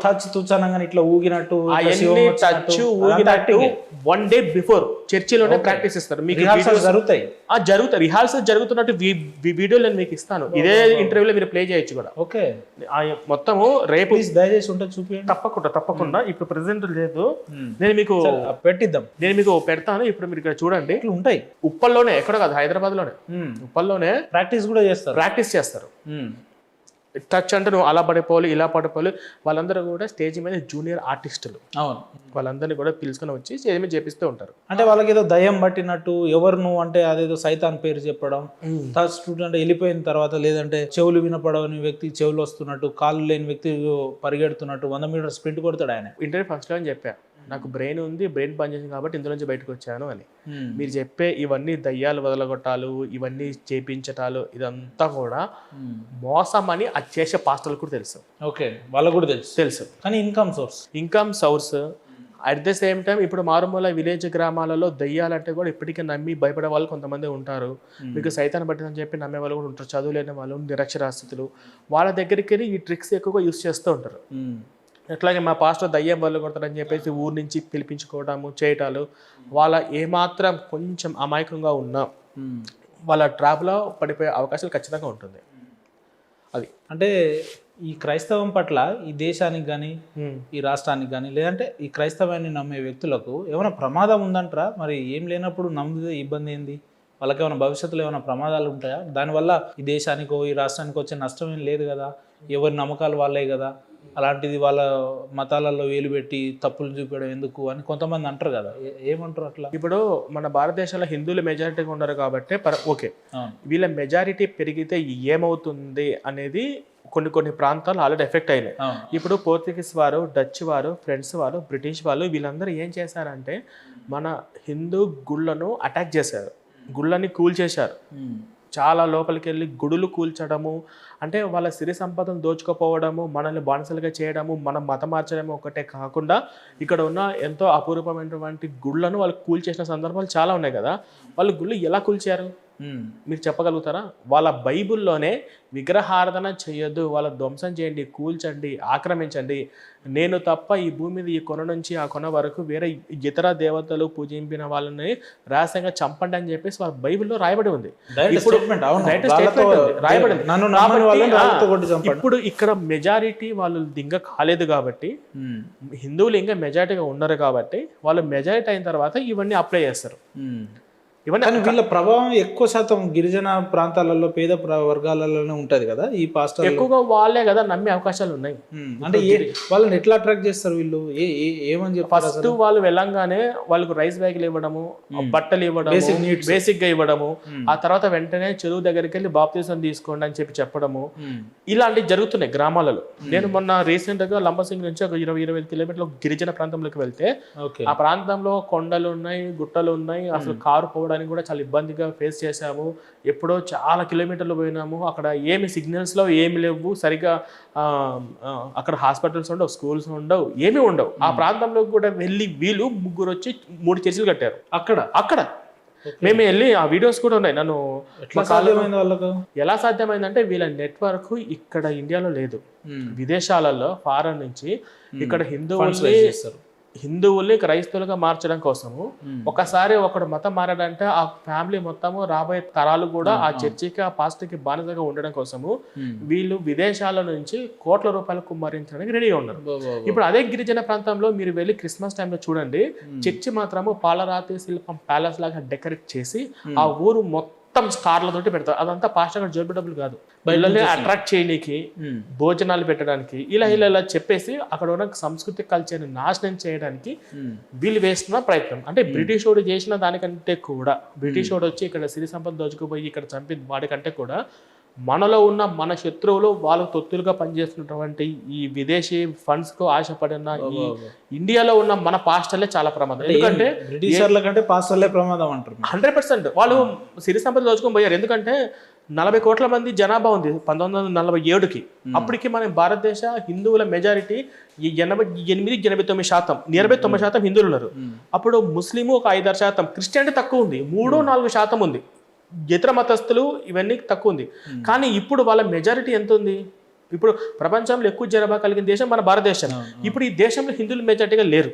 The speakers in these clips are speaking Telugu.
టచ్ తుచ్చనంగా ఇట్లా ఊగినట్టు టచ్ ఊగినట్టు 1 day బిఫోర్ చర్చిలోనే ప్రాక్టీస్ ఇస్తారు. మీకు జరుగుతాయి జరుగుతాయి రిహార్సల్ జరుగుతున్నట్టు వీడియో నేను మీకు ఇస్తాను. ఇదే ఇంటర్వ్యూలో మీరు ప్లే చేయొచ్చు కూడా. ఓకే మొత్తము రేపు దయచేసి ఉంటే చూపించండి. తప్పకుండా ఇప్పుడు ప్రెసెంట్ లేదు, నేను మీకు పెట్టిద్దాం, నేను మీకు పెడతాను. ఇప్పుడు మీరు ఇక్కడ చూడండి ఉంటాయి ఉప్పల్లోనే, ఎక్కడ కాదు హైదరాబాద్ లోనే, ఉప్పల్లోనే ప్రాక్టీస్ కూడా చేస్తారు. టచ్ అంటే నువ్వు అలా పడిపోవాలి ఇలా పడిపోవాలి. వాళ్ళందరూ కూడా స్టేజ్ మీద జూనియర్ ఆర్టిస్టులు, అవును, వాళ్ళందరినీ కూడా పిలుచుకొని వచ్చి స్టేజ్ మీద చేపిస్తూ ఉంటారు. అంటే వాళ్ళకి ఏదో దయ్యం పట్టినట్టు ఎవరు నువ్వు అంటే అదేదో సైతాన్ పేరు చెప్పడం, స్టూడెంట్ వెళ్ళిపోయిన తర్వాత లేదంటే చెవులు వినపడని వ్యక్తి చెవులు వస్తున్నట్టు, కాళ్ళు లేని వ్యక్తి పరిగెడుతున్నట్టు 100 మీటర్ స్ప్రింట్ కొడతాడు ఆయన. ఇంటర్వ్యూ ఫస్ట్ లో చెప్పా, నాకు బ్రెయిన్ ఉంది, బ్రెయిన్ పనిచేసింది కాబట్టి ఇందులో నుంచి బయటకు వచ్చాను అని. మీరు చెప్పే ఇవన్నీ దయ్యాలు వదలగొట్టాలు, ఇవన్నీ చేపించటాలు, ఇదంతా కూడా మోసం అని అది చేసే పాస్టర్లకు కూడా తెలుసు. ఓకే, వాళ్ళకు కూడా తెలుసు. కానీ income source at the same time ఇప్పుడు మారుమూల విలేజ్ గ్రామాలలో దయ్యాలంటే కూడా ఇప్పటికీ నమ్మి భయపడే వాళ్ళు కొంతమంది ఉంటారు. మీకు సైతాన్ని బట్టిందని చెప్పి నమ్మే వాళ్ళు కూడా ఉంటారు, చదువులేని వాళ్ళు, నిరక్షరాస్యతులు. వాళ్ళ దగ్గరికి ఈ ట్రిక్స్ ఎక్కువగా యూస్ చేస్తూ ఉంటారు. ఎట్లాగే మా పాస్టర్ దయ్యం వల్ల కొడతారని చెప్పేసి ఊరి నుంచి పిలిపించుకోవడము చేయటాలు, వాళ్ళ ఏమాత్రం కొంచెం అమాయకంగా ఉన్నా వాళ్ళ ట్రాప్లో పడిపోయే అవకాశాలు ఖచ్చితంగా ఉంటుంది. అది అంటే ఈ క్రైస్తవం పట్ల ఈ దేశానికి కానీ ఈ రాష్ట్రానికి కానీ లేదంటే ఈ క్రైస్తవాన్ని నమ్మే వ్యక్తులకు ఏమైనా ప్రమాదం ఉందంటారా? మరి ఏం లేనప్పుడు నమ్మితే ఇబ్బంది ఏంది? వాళ్ళకి ఏమైనా భవిష్యత్తులో ఏమైనా ప్రమాదాలు ఉంటాయా? దానివల్ల ఈ దేశానికో ఈ రాష్ట్రానికి వచ్చే నష్టం ఏం లేదు కదా, ఎవరి నమ్మకాలు వాళ్ళే కదా, అలాంటిది వాళ్ళ మతాలలో వేలు పెట్టి తప్పులు చూపించడం ఎందుకు అని కొంతమంది అంటారు కదా, ఏమంటారు అట్లా? ఇప్పుడు మన భారతదేశంలో హిందువులు మెజారిటీగా ఉన్నారు కాబట్టి ఓకే, వీళ్ళ మెజారిటీ పెరిగితే ఏమవుతుంది అనేది కొన్ని ప్రాంతాలు ఆల్రెడీ ఎఫెక్ట్ అయినాయి. ఇప్పుడు పోర్చుగీస్ వారు, డచ్ వారు, ఫ్రెండ్స్ వారు, బ్రిటిష్ వాళ్ళు వీళ్ళందరూ ఏం చేశారంటే మన హిందూ గుళ్ళను అటాక్ చేశారు, గుళ్ళని కూల్చేశారు. చాలా లోపలికి వెళ్ళి గుడులు కూల్చడము, అంటే వాళ్ళ సిరి సంపదను దోచుకోపోవడము, మనల్ని బానిసలుగా చేయడము, మనం మతం మార్చడము ఒకటే కాకుండా ఇక్కడ ఉన్న ఎంతో అపూర్వమైనటువంటి గుళ్ళను వాళ్ళు కూల్చేసిన సందర్భాలు చాలా ఉన్నాయి కదా. వాళ్ళు గుళ్ళు ఎలా కూల్చారు మీరు చెప్పగలుగుతారా? వాళ్ళ బైబుల్లోనే విగ్రహారాధన చేయొద్దు, వాళ్ళ ధ్వంసం చేయండి, కూల్చండి, ఆక్రమించండి, నేను తప్ప ఈ భూమి మీద ఈ కొన నుంచి ఆ కొన వరకు వేరే ఇతర దేవతలు పూజింపిన వాళ్ళని రహస్యంగా చంపండి అని చెప్పేసి వాళ్ళ బైబిల్లో రాయబడి ఉంది. ఇప్పుడు ఇక్కడ మెజారిటీ వాళ్ళు ఇంకా కాలేదు కాబట్టి, హిందువులు ఇంకా మెజారిటీగా ఉన్నారు కాబట్టి వాళ్ళు మెజారిటీ అయిన తర్వాత ఇవన్నీ అప్లై చేస్తారు. కానీ వీళ్ళ ప్రభావం ఎక్కువ శాతం గిరిజన ప్రాంతాలలో, పేద వర్గాలలోనే ఉంటది కదా. ఈ పాస్టర్ ఎక్కువగా వాళ్ళే కదా నమ్మే అవకాశాలు ఉన్నాయి. అంటే వాళ్ళని ఎట్లా అట్రాక్ట్ చేస్తారు వీళ్ళు? ఏమని చెప్పి ఫస్ట్ వాళ్ళు వెళ్ళంగానే వాళ్ళకు రైస్ బ్యాగులు ఇవ్వడము, బట్టలు ఇవ్వడము, బేసిక్ గా ఇవ్వడము, ఆ తర్వాత వెంటనే చెరువు దగ్గరికి వెళ్ళి బాప్తిజం తీసుకోండి అని చెప్పడము, ఇలాంటివి జరుగుతున్నాయి గ్రామాలలో. నేను మొన్న రీసెంట్ గా లంబసింగ్ నుంచి ఒక 20-25 కిలోమీటర్ల గిరిజన ప్రాంతంలోకి వెళ్తే ఆ ప్రాంతంలో కొండలు ఉన్నాయి, గుట్టలు ఉన్నాయి, అసలు కారు పోవడానికి కూడా చాలా ఇబ్బందిగా ఫేస్ చేసాము. ఎప్పుడో చాలా కిలోమీటర్లు పోయినాము, అక్కడ ఏమి సిగ్నల్స్లో ఏమి లేవు, సరిగ్గా అక్కడ హాస్పిటల్స్ ఉండవు, స్కూల్స్ ఉండవు, ఏమీ ఉండవు. ఆ ప్రాంతంలో కూడా వెళ్ళి వీళ్ళు ముగ్గురు వచ్చి 3 చర్చిలు కట్టారు అక్కడ. మేము వెళ్ళి ఆ వీడియోస్ కూడా ఉన్నాయి. నన్ను ఎలా సాధ్యమైందంటే వీళ్ళ నెట్వర్క్ ఇక్కడ ఇండియాలో లేదు, విదేశాలలో ఫారెన్ నుంచి ఇక్కడ హిందువుల్ని క్రైస్తవులుగా మార్చడం కోసము. ఒకసారి ఒకడు మతం మారాడంటే ఆ ఫ్యామిలీ మొత్తము రాబోయే తరాలు కూడా ఆ చర్చికి, ఆ పాస్టర్కి బానిసగా ఉండడం కోసము వీళ్ళు విదేశాల నుంచి కోట్ల రూపాయలు కుమ్మరించడానికి రెడీగా ఉన్నారు. ఇప్పుడు అదే గిరిజన ప్రాంతంలో మీరు వెళ్ళి క్రిస్మస్ టైంలో చూడండి, చర్చి మాత్రము పాలరాతి శిల్పం ప్యాలెస్ లాగా డెకరేట్ చేసి ఆ ఊరు మొత్తం కార్లతోటి పెడతారు. అదంతా పాస్టర్ గారు జోబి డబ్బులు కాదు, పిల్లల్ని అట్రాక్ట్ చేయడానికి, భోజనాలు పెట్టడానికి, ఇలా చెప్పేసి అక్కడ ఉన్న సంస్కృతి కల్చర్ని నాశనం చేయడానికి వీళ్ళు వేస్తున్న ప్రయత్నం. అంటే బ్రిటిష్ వాడు చేసిన దానికంటే కూడా, బ్రిటిష్ వాడు వచ్చి ఇక్కడ సిరి సంపద దోచుకుపోయి ఇక్కడ చంపి వాడికంటే కూడా మనలో ఉన్న మన శత్రువులు వాళ్ళు తొత్తులుగా పనిచేస్తున్నటువంటి ఈ విదేశీ ఫండ్స్ కు ఆశపడిన ఈ ఇండియాలో ఉన్న మన పాస్టర్లే చాలా ప్రమాదం. ఎందుకంటే బ్రిటిషర్ల కంటే పాస్టర్లే ప్రమాదం అంటారు. 100% వాళ్ళు సిరి సంపద దోచుకొని పోయారు. ఎందుకంటే 40 కోట్ల మంది జనాభా ఉంది 1947కి. అప్పటికి మన భారతదేశ హిందువుల మెజారిటీ 88-89%, 99% హిందువులు ఉన్నారు. అప్పుడు ముస్లిం ఒక 5-6%, క్రిస్టియానిటీ తక్కువ ఉంది, 3-4% ఉంది, ఇతర మతస్థులు ఇవన్నీ తక్కువ ఉంది. కానీ ఇప్పుడు వాళ్ళ మెజారిటీ ఎంత ఉంది? ఇప్పుడు ప్రపంచంలో ఎక్కువ జనాభా కలిగిన దేశం మన భారతదేశం. ఇప్పుడు ఈ దేశంలో హిందువులు మెజార్టీగా లేరు.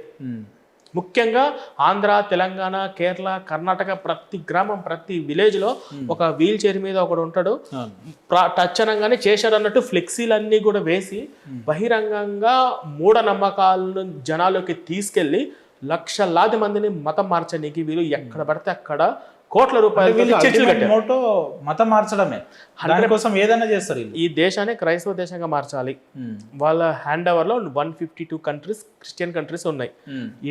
ముఖ్యంగా ఆంధ్ర, తెలంగాణ, కేరళ, కర్ణాటక ప్రతి గ్రామం, ప్రతి విలేజ్లో ఒక వీల్ చైర్ మీద ఒకడు ఉంటాడు. టచ్ అనగానే చేశాడు అన్నట్టు ఫ్లెక్సీలన్నీ కూడా వేసి బహిరంగంగా మూఢనమ్మకాలను జనాల్లోకి తీసుకెళ్లి లక్షలాది మందిని మతం మార్చడానికి వీళ్ళు ఎక్కడ పడితే అక్కడ కోట్ల రూపాయలు మోటో మతం మార్చడమే, దానికోసం ఏదైనా చేస్తారు. ఈ దేశాన్ని క్రైస్తవ దేశంగా మార్చాలి. వాళ్ళ హ్యాండ్ ఓవర్ లో 152 కంట్రీస్, క్రిస్టియన్ కంట్రీస్ ఉన్నాయి.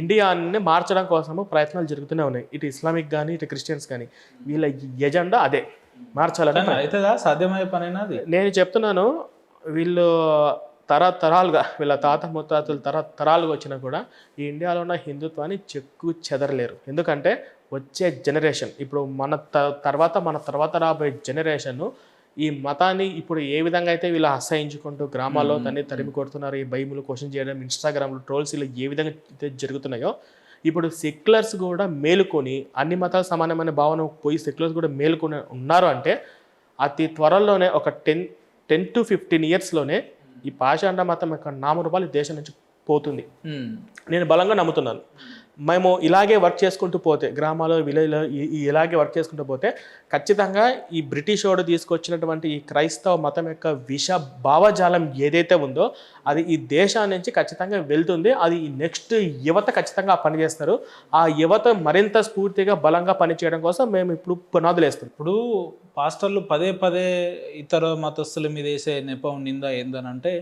ఇండియాని మార్చడం కోసము ప్రయత్నాలు జరుగుతూనే ఉన్నాయి. ఇటు ఇస్లామిక్ కానీ ఇటు క్రిస్టియన్స్ కానీ వీళ్ళ ఎజెండా అదే, మార్చాలని. అవుతుందా? సాధ్యమయ్యే పనైనా అది? నేను చెప్తున్నాను, వీళ్ళు తరతరాలుగా వీళ్ళ తాత ముత్తాతలు తరతరాలుగా వచ్చినా కూడా ఈ ఇండియాలో ఉన్న హిందుత్వాన్ని చెక్కు చెదరలేరు. ఎందుకంటే వచ్చే జనరేషన్, ఇప్పుడు మన తర్వాత రాబోయే జనరేషన్ ఈ మతాన్ని ఇప్పుడు ఏ విధంగా అయితే వీళ్ళు అసహించుకుంటూ గ్రామాల్లో తరిమి కొడుతున్నారు, ఈ బైబిల్ క్వశ్చన్ చేయడం, ఇన్స్టాగ్రామ్లో ట్రోల్స్ ఇలా ఏ విధంగా అయితే జరుగుతున్నాయో, ఇప్పుడు సెక్యులర్స్ కూడా మేలుకొని అన్ని మతాలు సమానమైన భావన పోయి సెక్యులర్స్ కూడా మేలుకొని ఉన్నారు అంటే అతి త్వరలోనే ఒక 10 to 15 ఇయర్స్లోనే ఈ పాషాండ మతం యొక్క నామరూపాలు దేశం నుంచి పోతుంది. నేను బలంగా నమ్ముతున్నాను. మేము ఇలాగే వర్క్ చేసుకుంటూ పోతే, గ్రామాల్లో విలేజ్లో ఇలాగే వర్క్ చేసుకుంటూ పోతే ఖచ్చితంగా ఈ బ్రిటిష్ వాడు తీసుకొచ్చినటువంటి ఈ క్రైస్తవ మతం యొక్క విష భావజాలం ఏదైతే ఉందో అది ఈ దేశాన్ని నుంచి ఖచ్చితంగా వెళ్తుంది. అది ఈ నెక్స్ట్ యువత ఖచ్చితంగా పనిచేస్తారు. ఆ యువత మరింత స్ఫూర్తిగా బలంగా పనిచేయడం కోసం మేము ఇప్పుడు పునాదులు వేస్తాం. ఇప్పుడు పాస్టర్లు పదే పదే ఇతర మతస్థుల మీద వేసే నెపం నింద ఏందనంటే,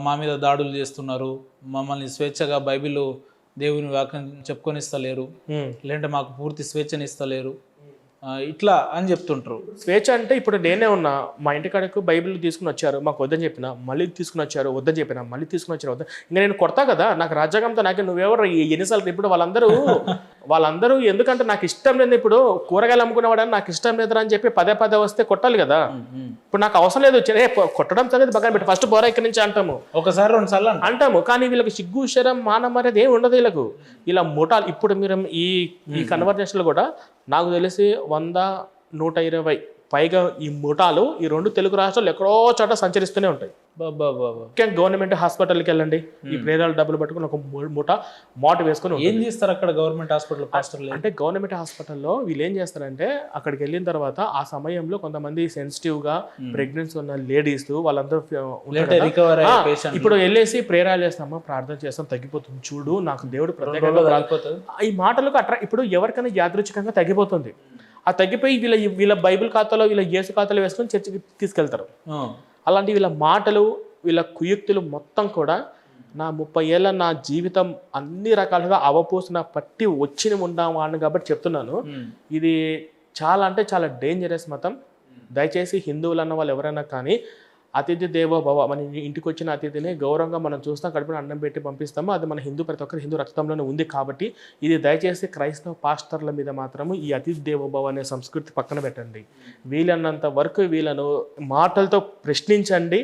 మా మీద దాడులు చేస్తున్నారు, మమ్మల్ని స్వేచ్ఛగా బైబిల్ దేవుని వాక్యం చెప్పుకొని ఇస్తలేరు, లేదంటే మాకు పూర్తి స్వేచ్ఛని ఇస్తలేరు, ఇట్లా అని చెప్తుంటారు. స్వేచ్ఛ అంటే ఇప్పుడు నేనే ఉన్నా, మా ఇంటికాడకు బైబిల్ తీసుకుని వచ్చారు, మాకు వద్దని చెప్పిన, మళ్ళీ తీసుకుని వచ్చారు, వద్దని చెప్పిన, మళ్ళీ తీసుకుని వచ్చారు, వద్ద. ఇంకా నేను కొడతా కదా, నాకు రాజ్యాంగంతో నాకే నువ్వెవరు ఎన్నిసార్లు. ఇప్పుడు వాళ్ళందరూ ఎందుకంటే నాకు ఇష్టం లేదు, ఇప్పుడు కూరగాయలు అమ్ముకునేవాడని నాకు ఇష్టం లేదురా అని చెప్పి పదే వస్తే కొట్టాలి కదా. ఇప్పుడు నాకు అవసరం లేదు, కొట్టడం సంగతి పక్కన పెట్టి ఫస్ట్ పోరా ఇక్కడి నుంచి అంటాము, ఒకసారి 2 సార్లు అంటాము. కానీ వీళ్ళకి సిగ్గు శరం మానం అనేది ఏమి ఉండదు వీళ్ళకు. ఇలా ముఠాలు ఇప్పుడు మీరు ఈ కన్వర్జేషన్లో కూడా నాకు తెలిసి 100-120 పైగా ఈ ముఠాలు ఈ 2 తెలుగు రాష్ట్రాలు ఎక్కడో చోట సంచరిస్తూనే ఉంటాయి. ముఖ్యంగా గవర్నమెంట్ హాస్పిటల్కి వెళ్ళండి, ఈ ప్రేరాలు డబ్బులు పట్టుకుని ఒక మోట వేసుకొని ఏం చేస్తారు అక్కడ గవర్నమెంట్ హాస్పిటల్ పాస్టర్లు? అంటే గవర్నమెంట్ హాస్పిటల్లో వీళ్ళు ఏం చేస్తారంటే అక్కడికి వెళ్ళిన తర్వాత ఆ సమయంలో కొంతమంది సెన్సిటివ్ గా ప్రెగ్నెన్సీ ఉన్న లేడీస్ వాళ్ళందరూ ఇప్పుడు వెళ్ళేసి ప్రేరాలు చేస్తామా, ప్రార్థన చేస్తాం, తగ్గిపోతుంది చూడు, నాకు దేవుడు ప్రత్యేకంగా ఈ మాటలకు ఇప్పుడు ఎవరికైనా యాదృచ్ఛికంగా తగ్గిపోతుంది. ఆ తగ్గిపోయి వీళ్ళ బైబిల్ ఖాతాలో వీళ్ళ యేసు ఖాతాలో వేసుకొని చర్చికి తీసుకెళ్తారు. అలాంటి వీళ్ళ మాటలు, వీళ్ళ కుయుక్తులు మొత్తం కూడా నా 30 ఏళ్ళ నా జీవితం అన్ని రకాలుగా అవపోసిన పట్టి వచ్చి ఉన్నాను కాబట్టి చెప్తున్నాను. ఇది చాలా అంటే చాలా డేంజరస్ మతం. దయచేసి హిందువులు అన్న వాళ్ళు ఎవరైనా కానీ అతిథి దేవో భవ, మన ఇంటికి వచ్చిన అతిథిని గౌరవంగా మనం చూస్తాం, కడుపున అన్నం పెట్టి పంపిస్తాము, అది మన ప్రతి ఒక్కరు హిందూ రక్తంలోనే ఉంది. కాబట్టి ఇది దయచేసి క్రైస్తవ పాస్టర్ల మీద మాత్రము ఈ అతిథి దేవో భవ అనే సంస్కృతి పక్కన పెట్టండి. వీళ్ళన్నంత వరకు వీళ్ళను మాటలతో ప్రశ్నించండి,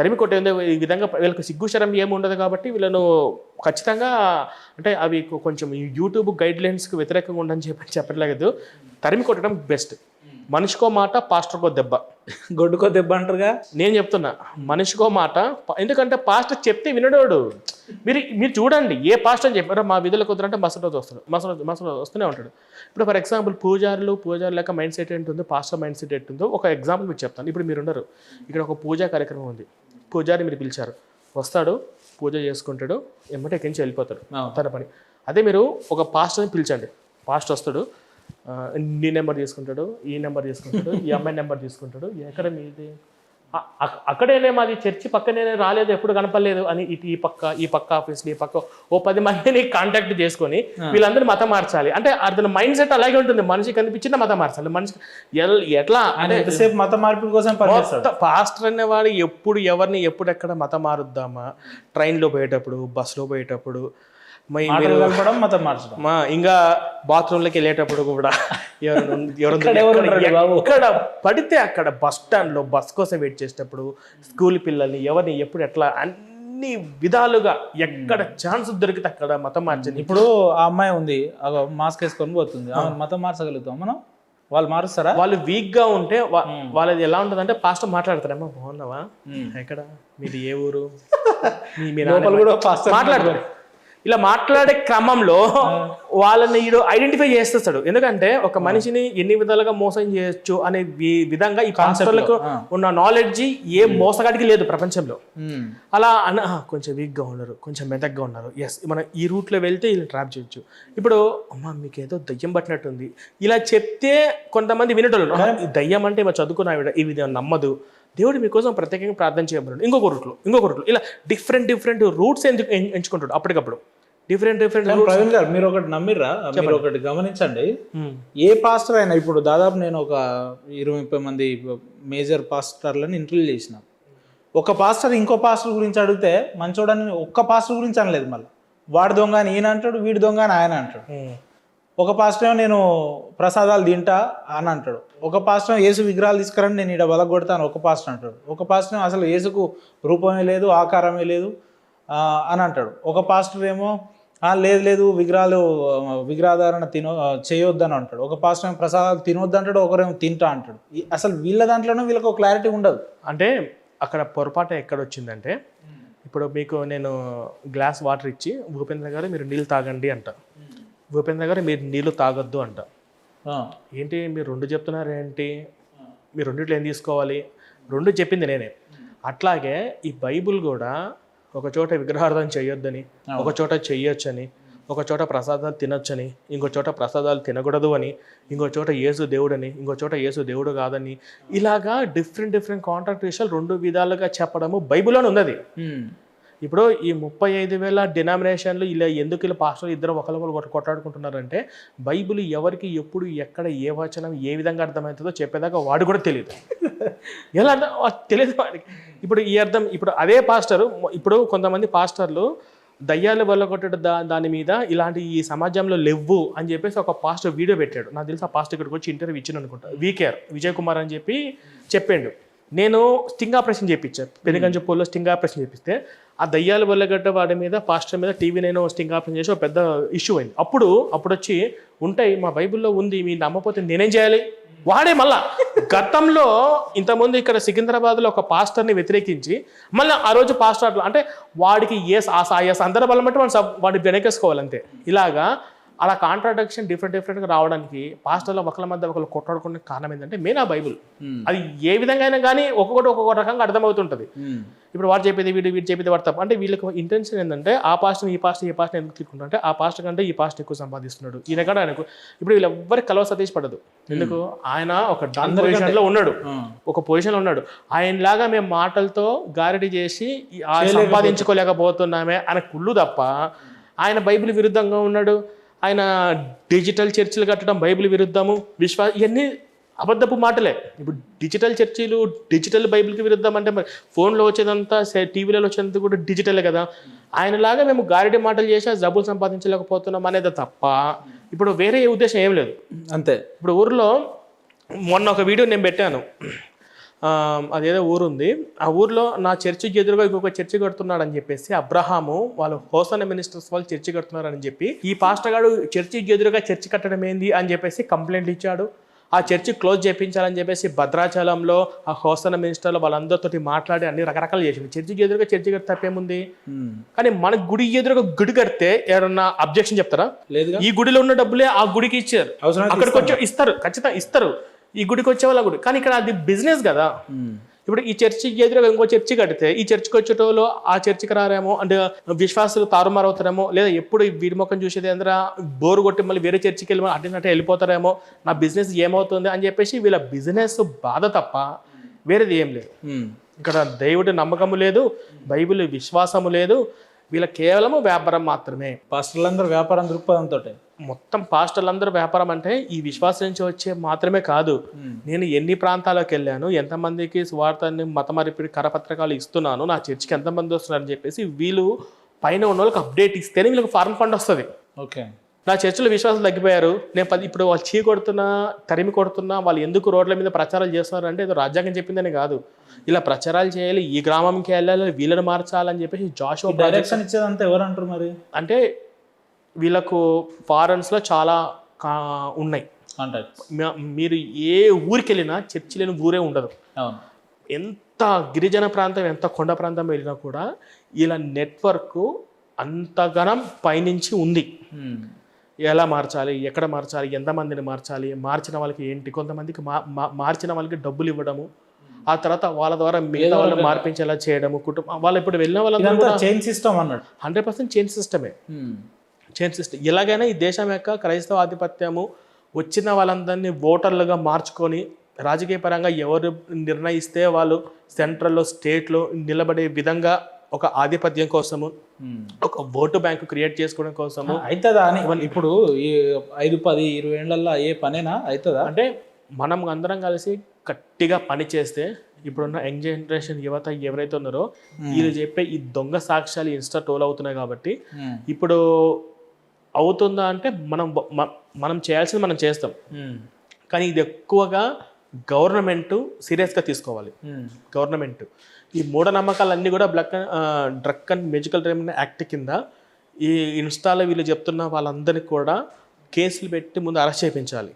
తరిమి కొట్టేది. ఈ విధంగా వీళ్ళకి సిగ్గుశరం ఏమి ఉండదు కాబట్టి వీళ్ళను ఖచ్చితంగా అంటే అవి కొంచెం యూట్యూబ్ గైడ్ లైన్స్కి వ్యతిరేకంగా ఉండని చెప్పట్లేదు, తరిమి కొట్టడం బెస్ట్. మనిషికో మాట, పాస్టర్కో దెబ్బ, గొడ్డుకో దెబ్బ అంటారుగా. నేను చెప్తున్నా మనిషికో మాట, ఎందుకంటే పాస్టర్ చెప్తే వినడోడు. మీరు చూడండి, ఏ పాస్టర్ అని చెప్పారో మా విధులకు కుదరంటే మసలు వస్తూనే ఉంటాడు. ఇప్పుడు ఫర్ ఎగ్జాంపుల్ పూజారులు లేక మైండ్ సెట్ ఏంటుందో, పాస్టర్ మైండ్ సెట్ ఏంటుందో ఒక ఎగ్జాంపుల్ మీకు చెప్తాను. ఇప్పుడు మీరు ఉన్నారు, ఇక్కడ ఒక పూజా కార్యక్రమం ఉంది, పూజారి మీరు పిలిచారు, వస్తాడు, పూజ చేసుకుంటాడు, ఎమ్మటే ఎక్కించి వెళ్ళిపోతాడు తన పని. అదే మీరు ఒక పాస్టర్ని పిలిచండి, పాస్టర్ వస్తాడు, నీ నెంబర్ తీసుకుంటాడు, ఈ నెంబర్ తీసుకుంటాడు, ఈ అమ్మాయి నెంబర్ తీసుకుంటాడు, ఎక్కడ మీది, అక్కడేనే మాది చర్చి పక్కనే రాలేదు, ఎప్పుడు కనపడలేదు అని ఈ పక్క ఆఫీస్లో ఈ పక్క 10 మందిని కాంటాక్ట్ చేసుకొని వీళ్ళందరూ మతం మార్చాలి అంటే అతని మైండ్ సెట్ అలాగే ఉంటుంది. మనిషి కనిపించిన మతం మార్చాలి. మనిషి ఎట్లా అంటే మత మార్పిడి కోసం పాస్టర్ అనేవాడు ఎవరిని ఎప్పుడెక్కడ మతం మారుద్దామా, ట్రైన్లో పోయేటప్పుడు, బస్సులో పోయేటప్పుడు, ఇంకా బాత్రూంలోకి వెళ్ళేటప్పుడు కూడా ఎక్కడ పడితే అక్కడ బస్ స్టాండ్లో బస్ కోసం వెయిట్ చేసేటప్పుడు, స్కూల్ పిల్లల్ని ఎవరిని ఎప్పుడు ఎట్లా అన్ని విధాలుగా ఎక్కడ ఛాన్స్ దొరికితే అక్కడ మతం మార్చింది. ఇప్పుడు ఆ అమ్మాయి ఉంది, మాస్క్ వేసుకొని పోతుంది, మతం మార్చగలుగుతాం మనం? వాళ్ళు మారుస్తారా? వాళ్ళు వీక్ గా ఉంటే వాళ్ళది ఎలా ఉంటుంది అంటే పాస్టర్ మాట్లాడతారేమో, బాగున్నావా, ఎక్కడ మీది, ఏ ఊరు, మీ మాట్లాడతారు. ఇలా మాట్లాడే క్రమంలో వాళ్ళని ఐడెంటిఫై చేస్తాడు. ఎందుకంటే ఒక మనిషిని ఎన్ని విధాలుగా మోసం చేయొచ్చు అనే విధంగా ఈ పాస్టర్లకు ఉన్న నాలెడ్జ్ ఏ మోసగాడికి లేదు ప్రపంచంలో. అలా కొంచెం వీక్గా ఉన్నారు, కొంచెం మెదక్గా ఉన్నారు, ఎస్ మనం ఈ రూట్లో వెళ్తే ఇలా ట్రాప్ చేయొచ్చు. ఇప్పుడు అమ్మ మీకు ఏదో దయ్యం పట్టినట్టుంది ఇలా చెప్తే కొంతమంది వినేటోళ్ళు, ఈ దయ్యం అంటే ఇవి చదువుకున్న ఈ విధంగా నమ్మదు, దేవుడు మీకోసం ప్రత్యేకంగా ప్రార్థన చేయబడు, ఇంకొక రూట్లో ఇలా డిఫరెంట్ రూట్స్ ఎందుకు ఎంచుకుంటాడు అప్పటికప్పుడు. డిఫరెంట్ ప్రవీణ్ గారు, మీరు ఒకటి నమ్మిర్రా? మీరు ఒకటి గమనించండి, ఏ పాస్టర్ అయినా ఇప్పుడు దాదాపు నేను ఒక 20-30 మంది మేజర్ పాస్టర్లను ఇంటర్వ్యూ చేసిన, ఒక పాస్టర్ ఇంకో పాస్టర్ గురించి అడిగితే మంచోడని ఒక్క పాస్టర్ గురించి అనలేదు, మళ్ళీ వాడి దొంగ అని ఈయన అంటాడు, వీడి దొంగ అని ఆయన అంటాడు. ఒక పాస్టర్ ఏమో నేను ప్రసాదాలు తింటా అని అంటాడు, ఒక పాస్టర్ యేసు విగ్రహాలు తీసుకురండి నేను ఇక్కడ బలగొడతాను ఒక పాస్టర్ అంటాడు, ఒక పాస్టర్ అసలు యేసుకు రూపమే లేదు ఆకారమే లేదు అని అంటాడు, ఒక పాస్టర్ ఏమో లేదు విగ్రహాధారణ చేయొద్దని అంటాడు, ఒక పాస్టర్ ఏమో ప్రసాదాలు తినొద్దు అంటాడు, ఒకరేమో తింటా అంటాడు. అసలు వీళ్ళ దాంట్లోనే వీళ్ళకి ఒక క్లారిటీ ఉండదు. అంటే అక్కడ పొరపాటు ఎక్కడ వచ్చిందంటే, ఇప్పుడు మీకు నేను గ్లాస్ వాటర్ ఇచ్చి భూపేంద్ర గారు మీరు నీళ్ళు తాగండి అంట, భూపేంద్ర గారు మీరు నీళ్ళు తాగొద్దు అంట. ఏంటి మీరు 2 చెప్తున్నారు ఏంటి, మీరు రెండిట్లో ఏం తీసుకోవాలి? 2 చెప్పింది నేనే. అట్లాగే ఈ బైబుల్ కూడా ఒక చోట విగ్రహార్థం చేయొద్దని, ఒక చోట చెయ్యొచ్చని, ఒక చోట ప్రసాదాలు తినొచ్చని, ఇంకో చోట ప్రసాదాలు తినకూడదు అని, ఇంకో చోట యేసు దేవుడని, ఇంకో చోట యేసు దేవుడు కాదని, ఇలాగా డిఫరెంట్ కాంట్రాడిక్షన్లు 2 విధాలుగా చెప్పడము బైబిల్లోనే ఉన్నది. ఇప్పుడు ఈ 35,000 డినామినేషన్లు ఇలా ఎందుకు ఇలా పాస్టర్లు ఇద్దరు ఒకరు కొట్టాడుకుంటున్నారంటే, బైబిల్ ఎవరికి ఎప్పుడు ఎక్కడ ఏ వచనం ఏ విధంగా అర్థమవుతుందో చెప్పేదాకా వాడు కూడా తెలియదు. ఎలా తెలియదు వాడికి. ఇప్పుడు ఈ అర్థం, ఇప్పుడు అదే పాస్టరు, ఇప్పుడు కొంతమంది పాస్టర్లు దయ్యాలు వల్లగొట్టడం దాని మీద ఇలాంటి ఈ సమాజంలో లేవు అని చెప్పేసి ఒక పాస్టర్ వీడియో పెట్టాడు. నాకు తెలిసి ఆ పాస్టర్ ఇక్కడికి వచ్చి ఇంటర్వ్యూ ఇచ్చిన అనుకుంటా, వీకేఆర్ విజయ్ కుమార్ అని చెప్పి చెప్పాడు. నేను స్టింగ్ ఆపరేషన్ చేయించాను, పెనుగంజపూర్లో స్టింగ్ ఆపరేషన్ చేపిస్తే ఆ దయ్యాలు వల్లగడ్డ వాడి మీద పాస్టర్ మీద టీవీ నేను స్టింగ్ ఆపరేషన్ చేసి ఒక పెద్ద ఇష్యూ అయింది. అప్పుడు వచ్చి ఉంటాయి మా బైబిల్లో ఉంది, మీరు నమ్మకపోతే నేనేం చేయాలి? వాడే మళ్ళా గతంలో ఇంతకుముందు ఇక్కడ సికింద్రాబాద్లో ఒక పాస్టర్ని వ్యతిరేకించి మళ్ళీ ఆ రోజు పాస్టర్ అంటే వాడికి ఆ సందర్భాలను బట్టి వాడిని వెనకేసుకోవాలంతే. ఇలాగా అలా కాంట్రాడిక్షన్ డిఫరెంట్గా రావడానికి పాస్టర్ల ఒకళ్ళ మధ్య ఒకళ్ళు కొట్లాడుకునే కారణం ఏంటంటే మెయిన్ ఆ బైబుల్. అది ఏ విధంగా అయినా కానీ ఒక్కొక్క రకంగా అర్థమవుతుంటుంది. ఇప్పుడు వాడు చెప్పేది వీడు చెప్పేది వాడు తప్ప. అంటే వీళ్ళకి ఇంటెన్షన్ ఏంటంటే ఆ పాస్టర్ ఈ పాస్టర్ ఎందుకు తీసుకుంటారంటే ఆ పాస్టర్ కంటే ఈ పాస్టర్ ఎక్కువ సంపాదిస్తున్నాడు ఈయన కూడా ఆయనకు. ఇప్పుడు వీళ్ళెవ్వరికి కలవ సతీష్ పడదు. ఎందుకు? ఆయన ఒక డన్ పొజిషన్లో ఉన్నాడు, ఒక పొజిషన్లో ఉన్నాడు. ఆయనలాగా మేము మాటలతో గారడీ చేసి సంపాదించుకోలేకపోతున్నామే ఆయన కుళ్ళు తప్ప ఆయన బైబిల్ విరుద్ధంగా ఉన్నాడు. ఆయన డిజిటల్ చర్చిలు కట్టడం బైబిల్ విరుద్ధము, ఇవన్నీ అబద్ధపు మాటలే. ఇప్పుడు డిజిటల్ చర్చిలు డిజిటల్ బైబిల్కి విరుద్ధం అంటే మరి ఫోన్లో వచ్చేదంతా టీవీలలో వచ్చేదంతా కూడా డిజిటలే కదా. ఆయనలాగా మేము గారిడి మాటలు చేసి జబ్బులు సంపాదించలేకపోతున్నాం అనేది తప్ప ఇప్పుడు వేరే ఉద్దేశం ఏం లేదు. అంతే. ఇప్పుడు ఊర్లో మొన్న ఒక వీడియో నేను పెట్టాను, అదేదో ఊరుంది, ఆ ఊర్లో నా చర్చికి ఎదురుగా ఇంకొక చర్చి కడుతున్నాడని చెప్పేసి అబ్రహాము వాళ్ళు హోసన మినిస్టర్స్ వాళ్ళు చర్చి కడుతున్నారని చెప్పి ఈ పాస్టర్ గారు చర్చికి ఎదురుగా చర్చి కట్టడం ఏంది అని చెప్పేసి కంప్లైంట్ ఇచ్చాడు. ఆ చర్చి క్లోజ్ చేయించాలని చెప్పేసి భద్రాచలంలో ఆ హోసన మినిస్టర్లు వాళ్ళందరితో మాట్లాడి అన్ని రకరకాలు చేసింది. చర్చికి ఎదురుగా చర్చి కడితే తప్పేముంది? కానీ మన గుడి ఎదురుగా గుడి కడితే ఎవరన్నా అబ్జెక్షన్ చెప్తారా? లేదు. ఈ గుడిలో ఉన్న డబ్బులే ఆ గుడికి ఇచ్చారు, అక్కడికి వచ్చి ఇస్తారు, ఖచ్చితంగా ఇస్తారు. ఈ గుడికి వచ్చే వాళ్ళ గుడి, కానీ ఇక్కడ అది బిజినెస్ కదా. ఇప్పుడు ఈ చర్చికి ఎదురుగా ఇంకో చర్చి కడితే ఈ చర్చికి వచ్చేటోళ్ళు ఆ చర్చికి రారేమో, అంటే విశ్వాసులు తారుమారు అవుతారేమో, లేదా ఎప్పుడు వీడి ముఖం చూసేది అందరూ బోరు కొట్టి మళ్ళీ వేరే చర్చికి వెళ్ళి అడ్డంటే వెళ్ళిపోతారేమో, నా బిజినెస్ ఏమవుతుంది అని చెప్పేసి వీళ్ళ బిజినెస్ బాధ తప్ప వేరేది ఏం లేదు. ఇక్కడ దేవుడి నమ్మకము లేదు, బైబిల్ విశ్వాసము లేదు, వీళ్ళ కేవలము వ్యాపారం మాత్రమే. పాస్టర్లందరూ వ్యాపారం దృక్పథంతో, మొత్తం పాస్టర్లందరూ వ్యాపారం అంటే ఈ విశ్వాసం నుంచి వచ్చే మాత్రమే కాదు. నేను ఎన్ని ప్రాంతాలకు వెళ్ళాను, ఎంతమందికి సువార్తని మతమరిపి కరపత్రకాలు ఇస్తున్నాను, నా చర్చికి ఎంతమంది వస్తున్నారని చెప్పేసి వీళ్ళు పైన ఉన్న వాళ్ళకి అప్డేట్ ఇస్తేనే వీళ్ళకి ఫారెన్ ఫండ్ వస్తుంది. ఓకే, నా చర్చిలో విశ్వాసం తగ్గిపోయారు, నేను ఇప్పుడు వాళ్ళు చీ కొడుతున్నా తరిమి కొడుతున్నా, వాళ్ళు ఎందుకు రోడ్ల మీద ప్రచారాలు చేస్తున్నారు అంటే ఏదో రాజ్యాంగం చెప్పిందని కాదు, ఇలా ప్రచారాలు చేయాలి, ఈ గ్రామంకి వెళ్ళాలి, వీళ్ళని మార్చాలని చెప్పేసి జాషువా డైరెక్షన్ ఇచ్చేదంతా ఎవరు అంటారు మరి? అంటే వీళ్ళకు ఫారెన్స్లో చాలా ఉన్నాయి. కాంటాక్ట్స్. మీరు ఏ ఊరికి వెళ్ళినా చర్చి లేని ఊరే ఉండదు. అవును. ఎంత గిరిజన ప్రాంతం, ఎంత కొండ ప్రాంతం వెళ్ళినా కూడా ఇలా నెట్వర్క్ అంతగానం పైనుంచి ఉంది. ఎలా మార్చాలి, ఎక్కడ మార్చాలి, ఎంతమందిని మార్చాలి, మార్చిన వాళ్ళకి ఏంటి, కొంతమందికి మార్చిన వాళ్ళకి డబ్బులు ఇవ్వడము, ఆ తర్వాత వాళ్ళ ద్వారా మిగతా వాళ్ళు మార్పించేలా చేయడము, కుటుంబం వాళ్ళు ఇప్పుడు వెళ్ళిన వాళ్ళందరూ చైన్ సిస్టమ్ అన్నట్టు 100% చైన్ సిస్టమే. చైన్ సిస్టమ్ ఎలాగైనా ఈ దేశం యొక్క క్రైస్తవ ఆధిపత్యము వచ్చిన వాళ్ళందరినీ ఓటర్లుగా మార్చుకొని రాజకీయ పరంగా ఎవరు నిర్ణయిస్తే వాళ్ళు సెంట్రల్లో స్టేట్లో నిలబడే విధంగా ఒక ఆధిపత్యం కోసము, ఒక ఓటు బ్యాంకు క్రియేట్ చేసుకోవడం కోసము అవుతుందా అని ఇప్పుడు ఈ 5, 10, 20 ఏళ్లలో ఏ పనేనా అవుతుందా? అంటే మనం అందరం కలిసి గట్టిగా పని చేస్తే ఇప్పుడున్న యంగ్ జనరేషన్ యువత ఎవరైతే ఉన్నారో వీళ్ళు చెప్పే ఈ దొంగ సాక్ష్యాలు ఇన్స్టా ట్రోల్ అవుతున్నాయి కాబట్టి ఇప్పుడు అవుతుందా అంటే మనం చేయాల్సింది మనం చేస్తాం, కానీ ఇది ఎక్కువగా గవర్నమెంట్ సీరియస్గా తీసుకోవాలి. గవర్నమెంట్ ఈ మూఢనమ్మకాలన్నీ కూడా drug and medical treatment act కింద ఈ ఇన్స్టాలో వీళ్ళు చెప్తున్న వాళ్ళందరినీ కూడా కేసులు పెట్టి ముందు అరెస్ట్ చేయించాలి.